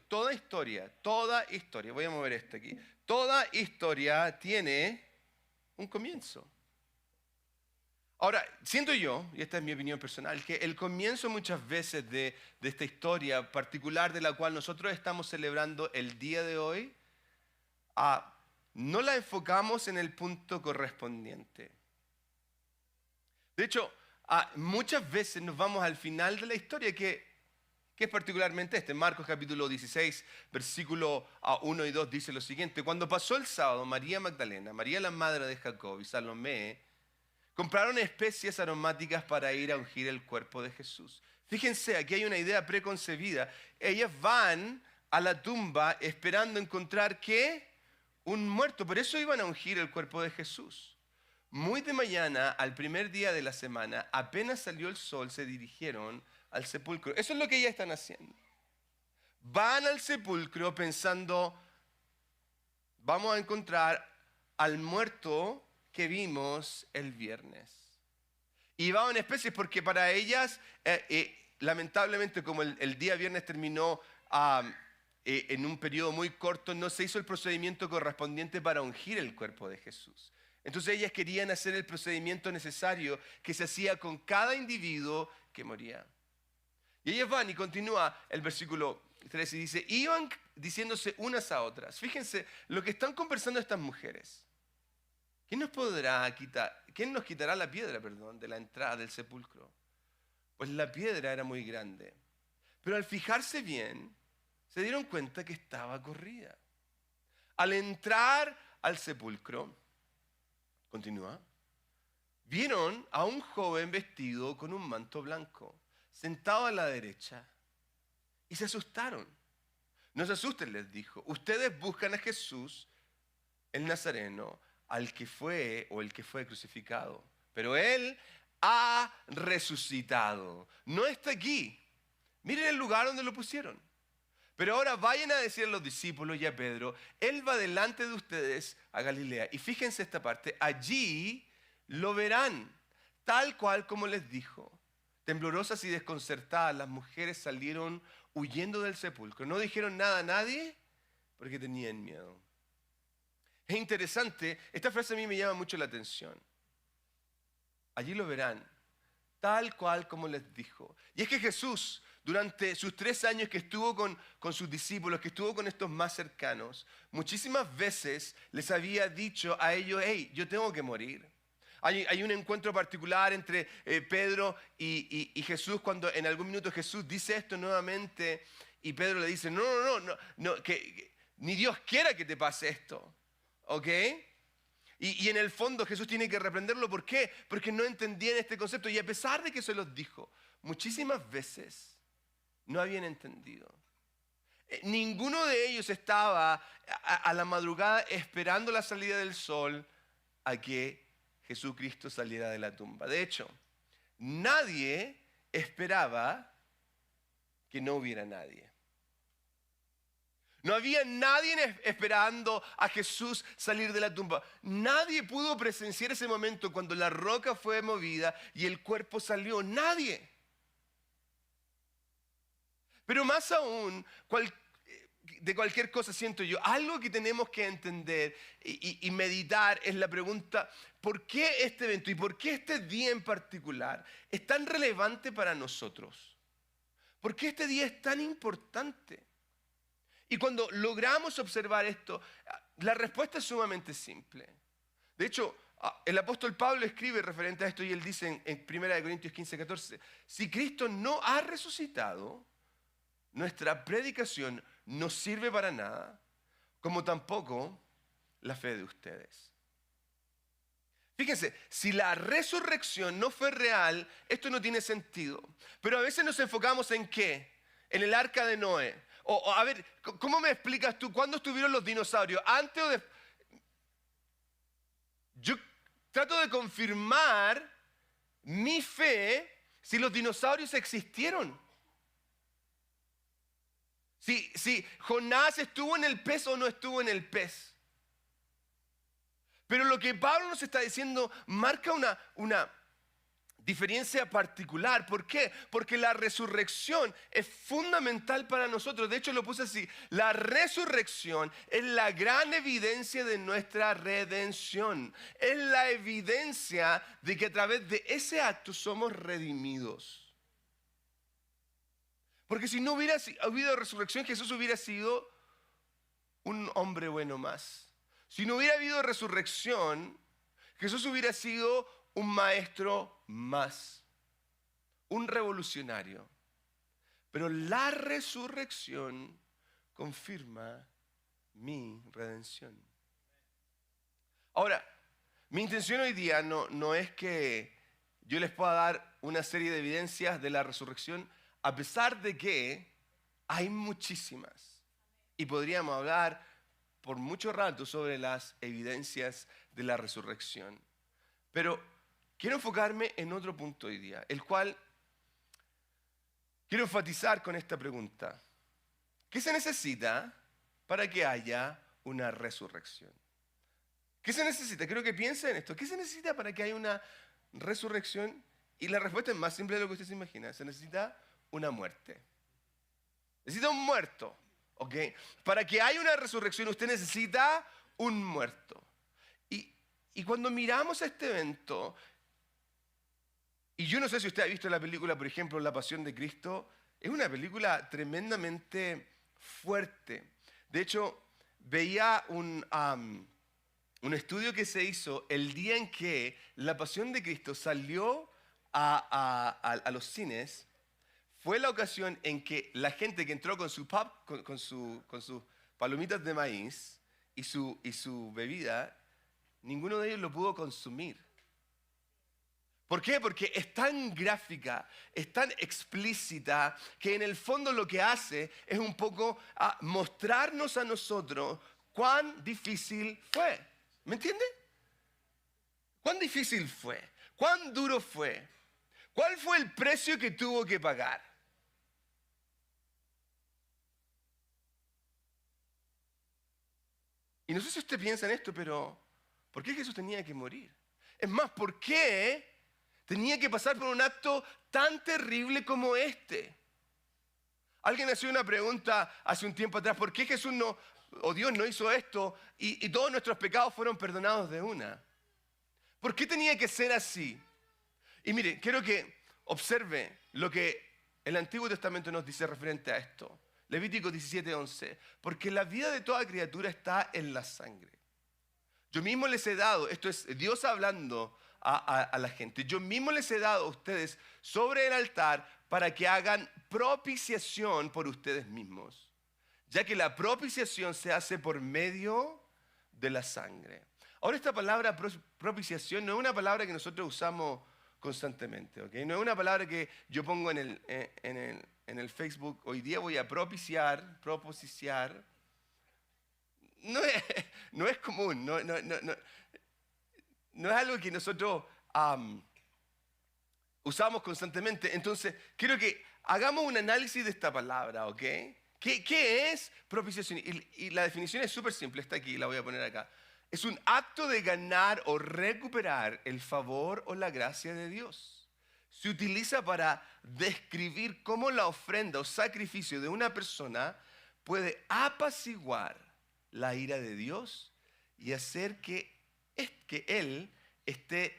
toda historia, voy a mover esto aquí, toda historia tiene un comienzo. Ahora, siento yo, y esta es mi opinión personal, que el comienzo muchas veces de esta historia particular de la cual nosotros estamos celebrando el día de hoy, no la enfocamos en el punto correspondiente. De hecho, muchas veces nos vamos al final de la historia, que es particularmente este. Marcos capítulo 16, versículo 1 y 2 dice lo siguiente: cuando pasó el sábado, María Magdalena, María la madre de Jacob y Salomé compraron especias aromáticas para ir a ungir el cuerpo de Jesús. Fíjense, aquí hay una idea preconcebida. Ellas van a la tumba esperando encontrar, ¿qué? Un muerto. Por eso iban a ungir el cuerpo de Jesús. Muy de mañana, al primer día de la semana, apenas salió el sol, se dirigieron al sepulcro. Eso es lo que ellas están haciendo. Van al sepulcro pensando, vamos a encontrar al muerto que vimos el viernes. Y van en especies porque para ellas, lamentablemente, como el día viernes terminó en un periodo muy corto, no se hizo el procedimiento correspondiente para ungir el cuerpo de Jesús. Entonces ellas querían hacer el procedimiento necesario que se hacía con cada individuo que moría. Y ellas van, y continúa el versículo 13 y dice, iban diciéndose unas a otras. Fíjense lo que están conversando estas mujeres. ¿Quién nos quitará la piedra, de la entrada del sepulcro? Pues la piedra era muy grande. Pero al fijarse bien, se dieron cuenta que estaba corrida. Al entrar al sepulcro, continúa, vieron a un joven vestido con un manto blanco, sentado a la derecha, y se asustaron. No se asusten, les dijo. Ustedes buscan a Jesús, el Nazareno, el que fue crucificado. Pero Él ha resucitado. No está aquí. Miren el lugar donde lo pusieron. Pero ahora vayan a decir a los discípulos y a Pedro, Él va delante de ustedes a Galilea. Y fíjense esta parte, allí lo verán, tal cual como les dijo. Temblorosas y desconcertadas, las mujeres salieron huyendo del sepulcro. No dijeron nada a nadie porque tenían miedo. Es interesante, esta frase a mí me llama mucho la atención. Allí lo verán, tal cual como les dijo. Y es que Jesús, durante sus 3 años que estuvo con sus discípulos, que estuvo con estos más cercanos, muchísimas veces les había dicho a ellos, hey, yo tengo que morir. Hay un encuentro particular entre Pedro y Jesús, cuando en algún minuto Jesús dice esto nuevamente y Pedro le dice, no, que ni Dios quiera que te pase esto. ¿Ok? Y en el fondo Jesús tiene que reprenderlo. ¿Por qué? Porque no entendían este concepto. Y a pesar de que se los dijo, muchísimas veces no habían entendido. Ninguno de ellos estaba a la madrugada esperando la salida del sol a que Jesucristo saliera de la tumba. De hecho, nadie esperaba que no hubiera nadie. No había nadie esperando a Jesús salir de la tumba. Nadie pudo presenciar ese momento cuando la roca fue movida y el cuerpo salió. Nadie. Pero más aún, de cualquier cosa siento yo, algo que tenemos que entender y meditar es la pregunta, ¿por qué este evento y por qué este día en particular es tan relevante para nosotros? ¿Por qué este día es tan importante? Y cuando logramos observar esto, la respuesta es sumamente simple. De hecho, el apóstol Pablo escribe referente a esto y él dice en 1 Corintios 15:14, si Cristo no ha resucitado, nuestra predicación no sirve para nada, como tampoco la fe de ustedes. Fíjense, si la resurrección no fue real, esto no tiene sentido. Pero a veces nos enfocamos en ¿qué? En el arca de Noé. O a ver, ¿cómo me explicas tú? ¿Cuándo estuvieron los dinosaurios? ¿Antes o después? Yo trato de confirmar mi fe si los dinosaurios existieron. Si Jonás estuvo en el pez o no estuvo en el pez. Pero lo que Pablo nos está diciendo marca una diferencia particular. ¿Por qué? Porque la resurrección es fundamental para nosotros. De hecho, lo puse así. La resurrección es la gran evidencia de nuestra redención. Es la evidencia de que a través de ese acto somos redimidos. Porque si no hubiera habido resurrección, Jesús hubiera sido un hombre bueno más. Si no hubiera habido resurrección, Jesús hubiera sido un maestro más, un revolucionario. Pero la resurrección confirma mi redención. Ahora, mi intención hoy día no es que yo les pueda dar una serie de evidencias de la resurrección, a pesar de que hay muchísimas. Y podríamos hablar por mucho rato sobre las evidencias de la resurrección. Pero quiero enfocarme en otro punto hoy día, el cual quiero enfatizar con esta pregunta. ¿Qué se necesita para que haya una resurrección? ¿Qué se necesita? Quiero que piensen en esto. ¿Qué se necesita para que haya una resurrección? Y la respuesta es más simple de lo que usted se imagina. Se necesita una muerte. Necesita un muerto. ¿Ok? Para que haya una resurrección usted necesita un muerto. Y cuando miramos este evento, y yo no sé si usted ha visto la película, por ejemplo, La Pasión de Cristo, es una película tremendamente fuerte. De hecho, veía un estudio que se hizo el día en que La Pasión de Cristo salió a los cines. Fue la ocasión en que la gente que entró con sus palomitas de maíz y su bebida, ninguno de ellos lo pudo consumir. ¿Por qué? Porque es tan gráfica, es tan explícita, que en el fondo lo que hace es un poco mostrarnos a nosotros cuán difícil fue. ¿Me entiende? ¿Cuán difícil fue? ¿Cuán duro fue? ¿Cuál fue el precio que tuvo que pagar? Y no sé si usted piensa en esto, pero ¿por qué Jesús tenía que morir? Es más, ¿por qué tenía que pasar por un acto tan terrible como este? Alguien hacía una pregunta hace un tiempo atrás, ¿por qué Jesús Dios no hizo esto y todos nuestros pecados fueron perdonados de una? ¿Por qué tenía que ser así? Y mire, quiero que observe lo que el Antiguo Testamento nos dice referente a esto. Levítico 17:11. Porque la vida de toda criatura está en la sangre. Yo mismo les he dado, esto es Dios hablando a la gente, yo mismo les he dado a ustedes sobre el altar para que hagan propiciación por ustedes mismos, ya que la propiciación se hace por medio de la sangre. Ahora, esta palabra propiciación no es una palabra que nosotros usamos constantemente, ¿ok? No es una palabra que yo pongo en el Facebook, hoy día voy a proposiciar. No es común, no es algo que nosotros usamos constantemente. Entonces, quiero que hagamos un análisis de esta palabra, ¿ok? ¿Qué es propiciación? Y la definición es súper simple, está aquí, la voy a poner acá. Es un acto de ganar o recuperar el favor o la gracia de Dios. Se utiliza para describir cómo la ofrenda o sacrificio de una persona puede apaciguar la ira de Dios y hacer que Él esté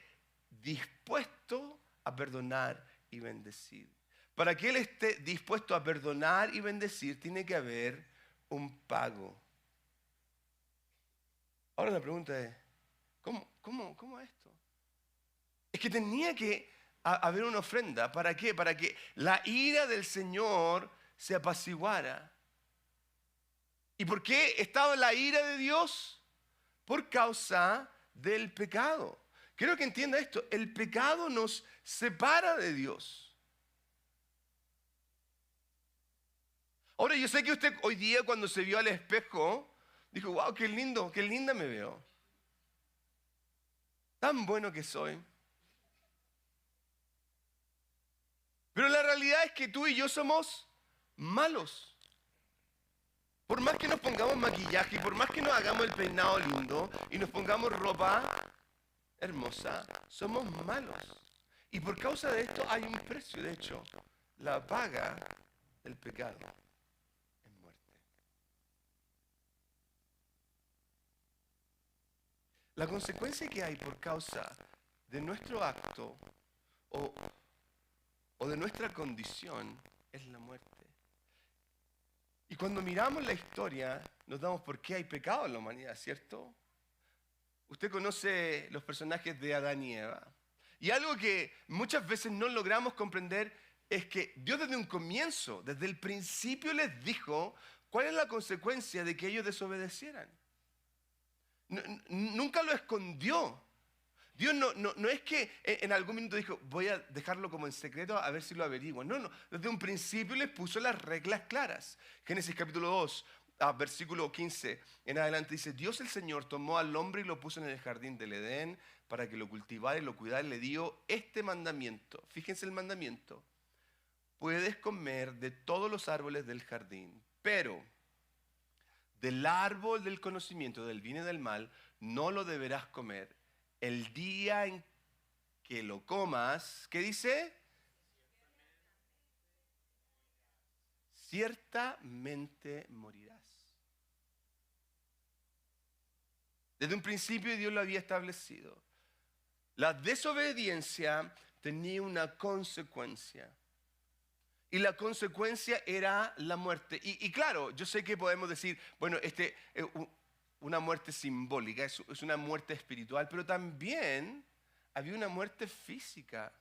dispuesto a perdonar y bendecir. Para que Él esté dispuesto a perdonar y bendecir, tiene que haber un pago. Ahora la pregunta es, ¿cómo esto? Es que tenía que haber una ofrenda. ¿Para qué? Para que la ira del Señor se apaciguara. ¿Y por qué estaba la ira de Dios? Por causa del pecado. Quiero que entienda esto. El pecado nos separa de Dios. Ahora, yo sé que usted hoy día cuando se vio al espejo, dijo, wow, qué lindo, qué linda me veo. Tan bueno que soy. Pero la realidad es que tú y yo somos malos. Por más que nos pongamos maquillaje, y por más que nos hagamos el peinado lindo y nos pongamos ropa hermosa, somos malos. Y por causa de esto hay un precio. De hecho, la paga del pecado es muerte. La consecuencia que hay por causa de nuestro acto o de nuestra condición es la muerte. Y cuando miramos la historia, nos damos por qué hay pecado en la humanidad, ¿cierto? Usted conoce los personajes de Adán y Eva. Y algo que muchas veces no logramos comprender es que Dios desde un comienzo, desde el principio les dijo cuál es la consecuencia de que ellos desobedecieran. Nunca lo escondió. Dios no es que en algún minuto dijo, voy a dejarlo como en secreto a ver si lo averiguo. No. Desde un principio les puso las reglas claras. Génesis capítulo 2, versículo 15 en adelante dice, Dios el Señor tomó al hombre y lo puso en el jardín del Edén para que lo cultivara y lo cuidara. Le dio este mandamiento. Fíjense el mandamiento. Puedes comer de todos los árboles del jardín, pero del árbol del conocimiento del bien y del mal no lo deberás comer. El día en que lo comas, ¿qué dice? Ciertamente morirás. Desde un principio Dios lo había establecido. La desobediencia tenía una consecuencia. Y la consecuencia era la muerte. Y claro, yo sé que podemos decir, bueno, una muerte simbólica, es una muerte espiritual, pero también había una muerte física.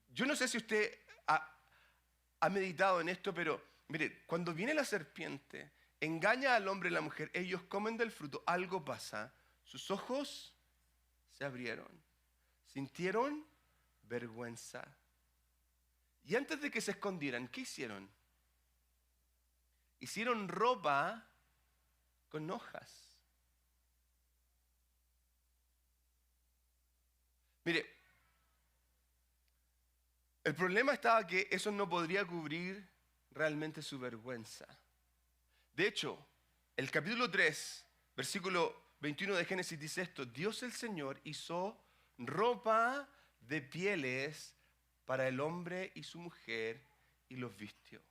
Yo no sé si usted ha meditado en esto, pero mire, cuando viene la serpiente, engaña al hombre y la mujer, ellos comen del fruto, algo pasa, sus ojos se abrieron, sintieron vergüenza. Y antes de que se escondieran, ¿qué hicieron? Hicieron ropa con hojas. Mire, el problema estaba que eso no podría cubrir realmente su vergüenza. De hecho, el capítulo 3, versículo 21 de Génesis dice esto, Dios el Señor hizo ropa de pieles para el hombre y su mujer y los vistió.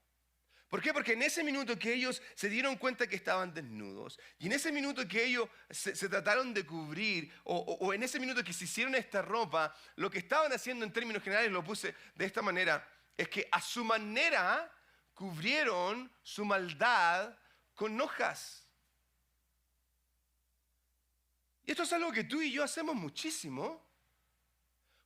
¿Por qué? Porque en ese minuto que ellos se dieron cuenta que estaban desnudos y en ese minuto que ellos se trataron de cubrir o en ese minuto que se hicieron esta ropa, lo que estaban haciendo en términos generales, lo puse de esta manera, es que a su manera cubrieron su maldad con hojas. Y esto es algo que tú y yo hacemos muchísimo.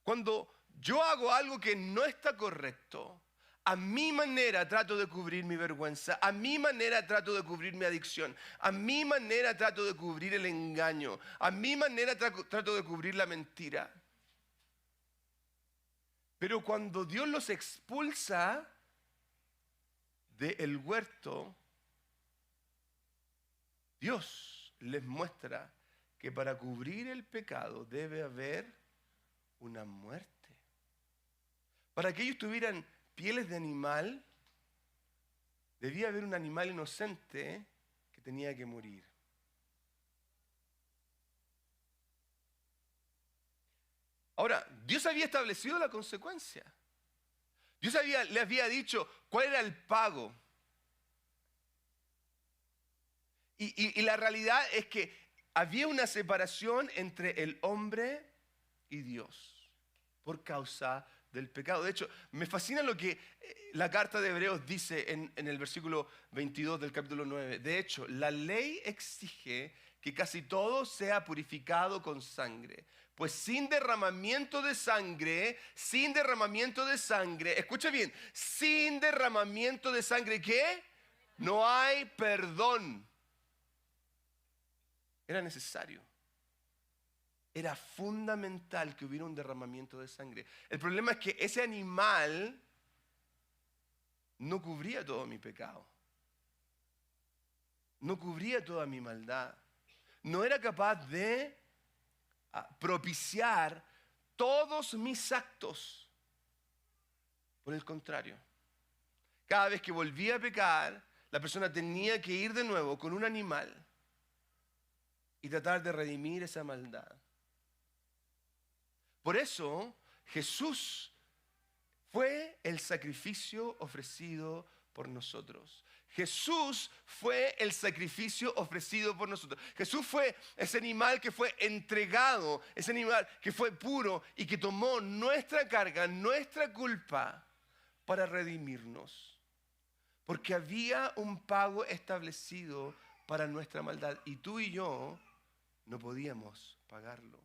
Cuando yo hago algo que no está correcto, a mi manera trato de cubrir mi vergüenza, a mi manera trato de cubrir mi adicción, a mi manera trato de cubrir el engaño, a mi manera trato de cubrir la mentira. Pero cuando Dios los expulsa del huerto, Dios les muestra que para cubrir el pecado debe haber una muerte. Para que ellos tuvieran pieles de animal, debía haber un animal inocente que tenía que morir. Ahora, Dios había establecido la consecuencia. Dios le había dicho cuál era el pago. Y la realidad es que había una separación entre el hombre y Dios por causa del pecado. De hecho, me fascina lo que la carta de Hebreos dice en el versículo 22 del capítulo 9. De hecho, la ley exige que casi todo sea purificado con sangre. Pues sin derramamiento de sangre, escucha bien, sin derramamiento de sangre, ¿qué? No hay perdón. Era necesario. Era fundamental que hubiera un derramamiento de sangre. El problema es que ese animal no cubría todo mi pecado. No cubría toda mi maldad. No era capaz de propiciar todos mis actos. Por el contrario, cada vez que volvía a pecar, la persona tenía que ir de nuevo con un animal y tratar de redimir esa maldad. Por eso Jesús fue el sacrificio ofrecido por nosotros. Jesús fue el sacrificio ofrecido por nosotros. Jesús fue ese animal que fue entregado, ese animal que fue puro y que tomó nuestra carga, nuestra culpa para redimirnos. Porque había un pago establecido para nuestra maldad y tú y yo no podíamos pagarlo.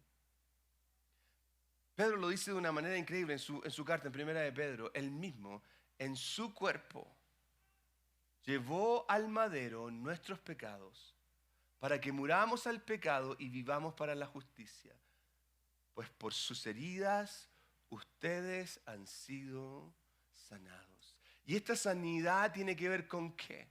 Pedro lo dice de una manera increíble en su carta, en primera de Pedro. Él mismo, en su cuerpo, llevó al madero nuestros pecados para que muramos al pecado y vivamos para la justicia. Pues por sus heridas ustedes han sido sanados. ¿Y esta sanidad tiene que ver con qué?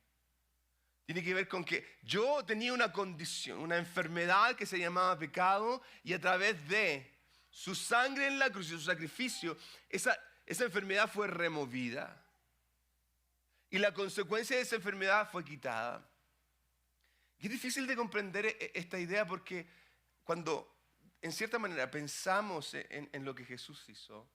Tiene que ver con que yo tenía una condición, una enfermedad que se llamaba pecado y a través de su sangre en la cruz y su sacrificio, esa enfermedad fue removida. Y la consecuencia de esa enfermedad fue quitada. Y es difícil de comprender esta idea porque cuando, en cierta manera, pensamos en lo que Jesús hizo,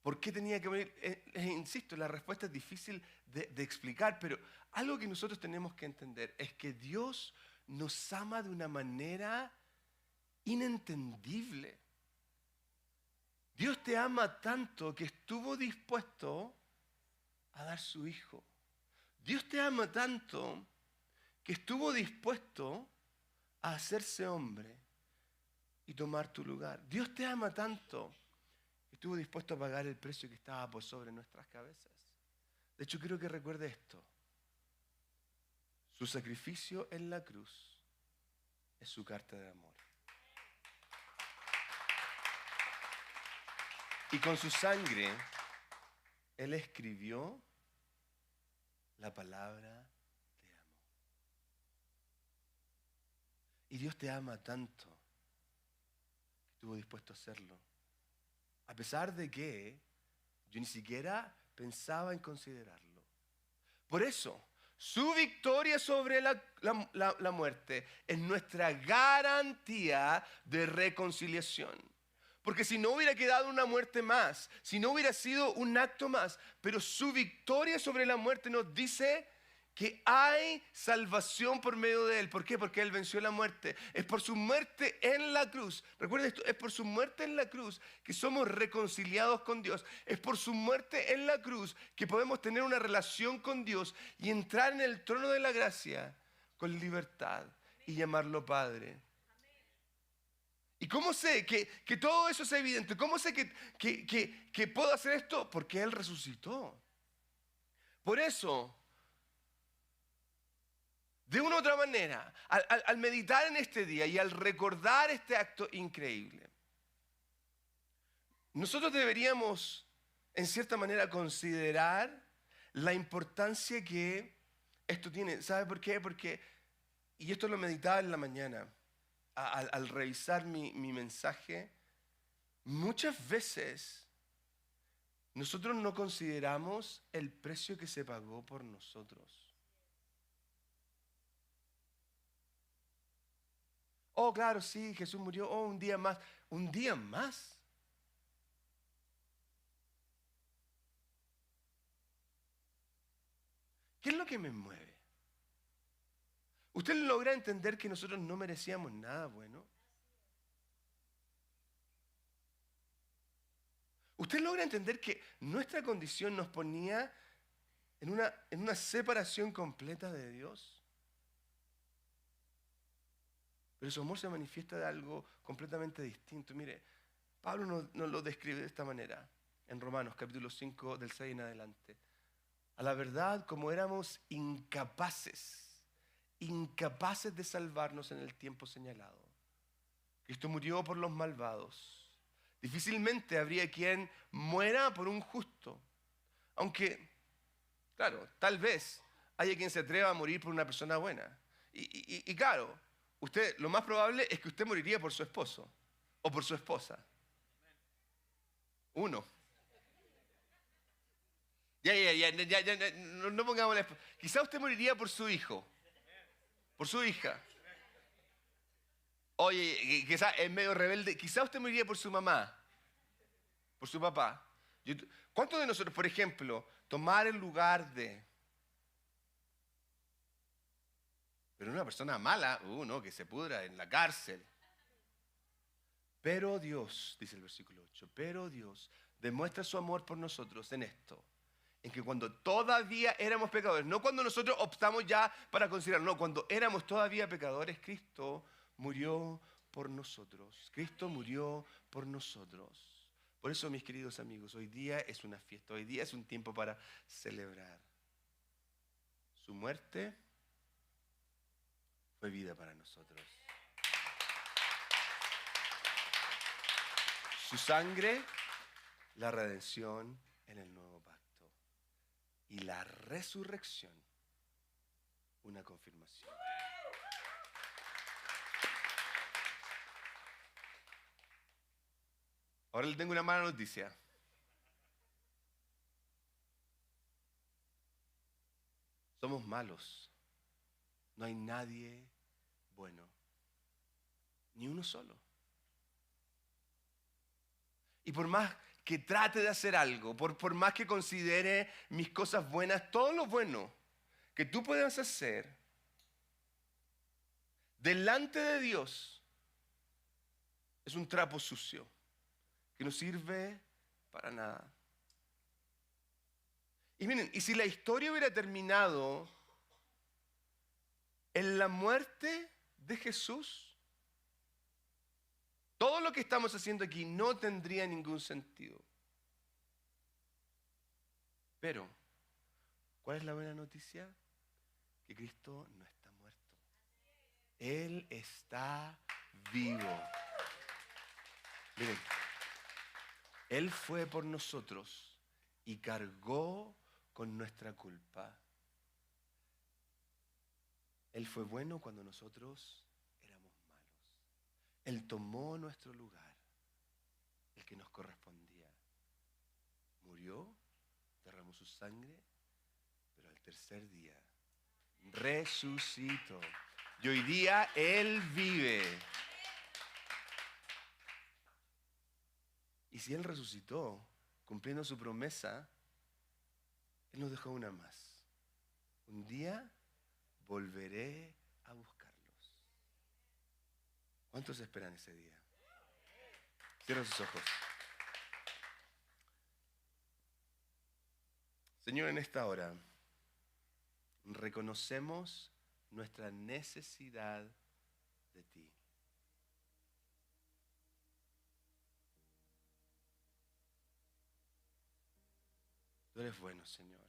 ¿por qué tenía que morir? Insisto, la respuesta es difícil de explicar, pero algo que nosotros tenemos que entender es que Dios nos ama de una manera inentendible. Dios te ama tanto que estuvo dispuesto a dar su Hijo. Dios te ama tanto que estuvo dispuesto a hacerse hombre y tomar tu lugar. Dios te ama tanto que estuvo dispuesto a pagar el precio que estaba por sobre nuestras cabezas. De hecho, quiero que recuerde esto. Su sacrificio en la cruz es su carta de amor. Y con su sangre, Él escribió la palabra te amo. Y Dios te ama tanto que estuvo dispuesto a hacerlo. A pesar de que yo ni siquiera pensaba en considerarlo. Por eso, su victoria sobre la muerte es nuestra garantía de reconciliación. Porque si no hubiera quedado una muerte más, si no hubiera sido un acto más, pero su victoria sobre la muerte nos dice que hay salvación por medio de Él. ¿Por qué? Porque Él venció la muerte. Es por su muerte en la cruz. Recuerda esto, es por su muerte en la cruz que somos reconciliados con Dios. Es por su muerte en la cruz que podemos tener una relación con Dios y entrar en el trono de la gracia con libertad y llamarlo Padre. ¿Y cómo sé que todo eso es evidente? ¿Cómo sé que puedo hacer esto? Porque Él resucitó. Por eso, de una u otra manera, al meditar en este día y al recordar este acto increíble, nosotros deberíamos, en cierta manera, considerar la importancia que esto tiene. ¿Sabe por qué? Porque, y esto lo meditaba en la mañana, al revisar mi mensaje, muchas veces nosotros no consideramos el precio que se pagó por nosotros. Oh, claro, sí, Jesús murió, oh, un día más. ¿Un día más? ¿Qué es lo que me mueve? ¿Usted logra entender que nosotros no merecíamos nada bueno? ¿Usted logra entender que nuestra condición nos ponía en una separación completa de Dios? Pero su amor se manifiesta de algo completamente distinto. Mire, Pablo nos lo describe de esta manera en Romanos capítulo 5 del 6 en adelante. A la verdad, como éramos incapaces de salvarnos en el tiempo señalado, Cristo murió por los malvados. Difícilmente habría quien muera por un justo. Aunque, claro, tal vez haya quien se atreva a morir por una persona buena. Y claro, lo más probable es que usted moriría por su esposo o por su esposa. Uno. Ya, no pongamos la esposa. Quizá usted moriría por su hijo, por su hija. Oye, quizás es medio rebelde. Quizás usted moriría por su mamá, por su papá. ¿Cuántos de nosotros, por ejemplo, tomar el lugar de... Pero una persona mala, no, que se pudra en la cárcel. Pero Dios, dice el versículo 8, pero Dios demuestra su amor por nosotros en esto, en que cuando todavía éramos pecadores, no cuando nosotros optamos ya para considerar, no, cuando éramos todavía pecadores, Cristo murió por nosotros. Cristo murió por nosotros. Por eso, mis queridos amigos, hoy día es una fiesta, hoy día es un tiempo para celebrar. Su muerte fue vida para nosotros. Su sangre, la redención en el nuevo pacto. Y la resurrección, una confirmación. Ahora le tengo una mala noticia. Somos malos. No hay nadie bueno. Ni uno solo. Y por más que trate de hacer algo, por más que considere mis cosas buenas, todo lo bueno que tú puedas hacer delante de Dios es un trapo sucio que no sirve para nada. Y miren, y si la historia hubiera terminado en la muerte de Jesús, todo lo que estamos haciendo aquí no tendría ningún sentido. Pero, ¿cuál es la buena noticia? Que Cristo no está muerto. Él está vivo. Miren, Él fue por nosotros y cargó con nuestra culpa. Él fue bueno cuando nosotros éramos malos. Él tomó nuestro lugar, el que nos correspondía. Murió, derramó su sangre, pero al tercer día resucitó. Y hoy día Él vive. Y si Él resucitó, cumpliendo su promesa, Él nos dejó una más. Un día volveré a buscarlos. ¿Cuántos esperan ese día? Cierra sus ojos. Señor, en esta hora reconocemos nuestra necesidad de ti. Tú eres bueno, Señor.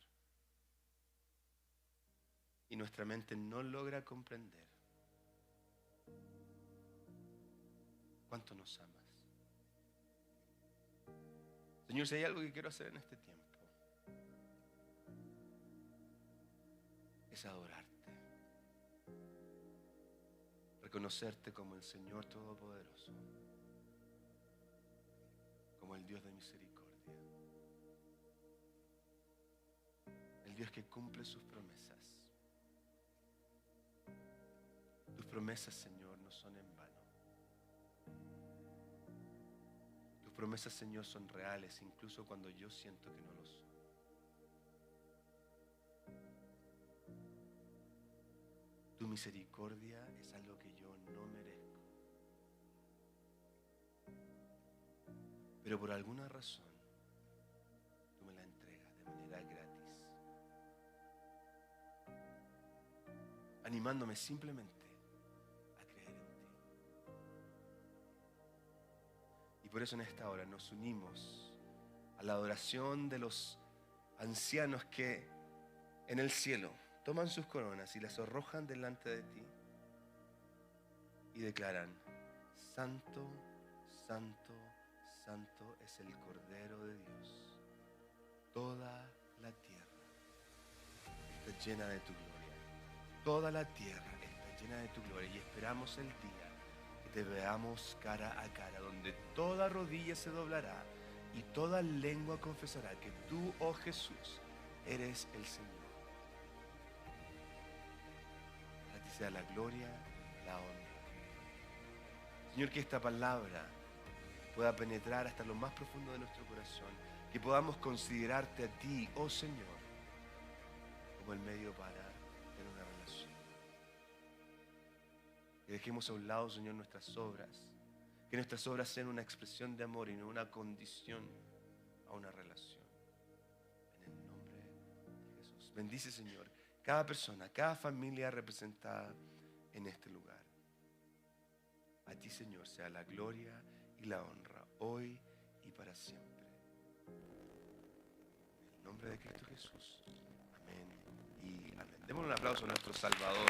Y nuestra mente no logra comprender cuánto nos amas. Señor, si hay algo que quiero hacer en este tiempo, es adorarte. Reconocerte como el Señor Todopoderoso, como el Dios de misericordia, el Dios que cumple sus promesas. Tus promesas, Señor, no son en vano. Tus promesas, Señor, son reales, incluso cuando yo siento que no lo son. Tu misericordia es algo que yo no merezco. Pero por alguna razón, tú me la entregas de manera gratis. Animándome simplemente a creer en ti. Y por eso en esta hora nos unimos a la adoración de los ancianos que en el cielo toman sus coronas y las arrojan delante de ti y declaran: Santo, Santo, Santo es el Cordero de Dios. Toda la tierra está llena de tu gloria. Toda la tierra está llena de tu gloria y esperamos el día que te veamos cara a cara, donde toda rodilla se doblará y toda lengua confesará que tú, oh Jesús, eres el Señor. Para ti sea la gloria, la honra Señor, que esta palabra pueda penetrar hasta lo más profundo de nuestro corazón, que podamos considerarte a ti, oh Señor, como el medio para tener una relación. Que dejemos a un lado, Señor, nuestras obras, que nuestras obras sean una expresión de amor y no una condición a una relación. En el nombre de Jesús. Bendice, Señor, cada persona, cada familia representada en este lugar. A ti, Señor, sea la gloria y la honra, hoy y para siempre. En el nombre de Cristo Jesús. Amén y amén. Démosle un aplauso a nuestro Salvador.